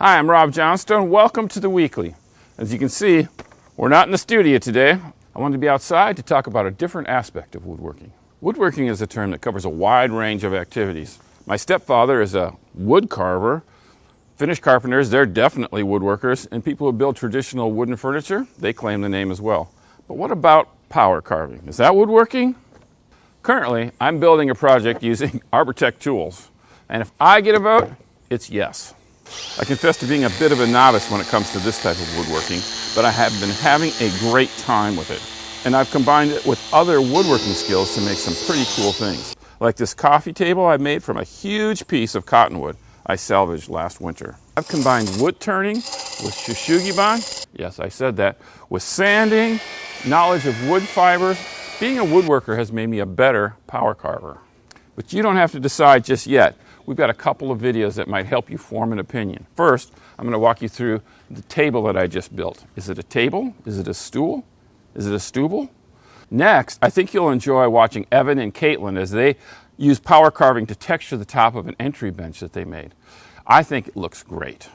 Hi, I'm Rob Johnstone. Welcome to the Weekly. As you can see, we're not in the studio today. I wanted to be outside to talk about a different aspect of woodworking. Woodworking is a term that covers a wide range of activities. My stepfather is a wood carver. Finnish carpenters, they're definitely woodworkers, and people who build traditional wooden furniture, they claim the name as well. But what about power carving? Is that woodworking? Currently, I'm building a project using Arbortech tools, and if I get a vote, it's yes. I confess to being a bit of a novice when it comes to this type of woodworking, but I have been having a great time with it. And I've combined it with other woodworking skills to make some pretty cool things. Like this coffee table I made from a huge piece of cottonwood I salvaged last winter. I've combined wood turning with shushugiban, yes, I said that, with sanding, knowledge of wood fibers. Being a woodworker has made me a better power carver. But you don't have to decide just yet. We've got a couple of videos that might help you form an opinion. First, I'm going to walk you through the table that I just built. Is it a table? Is it a stool? Is it a stooble? Next, I think you'll enjoy watching Evan and Caitlin as they use power carving to texture the top of an entry bench that they made. I think it looks great.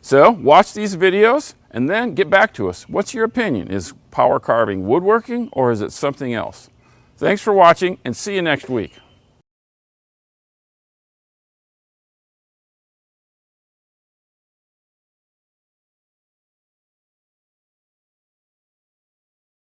So watch these videos and then get back to us. What's your opinion? Is power carving woodworking or is it something else? Thanks for watching and see you next week.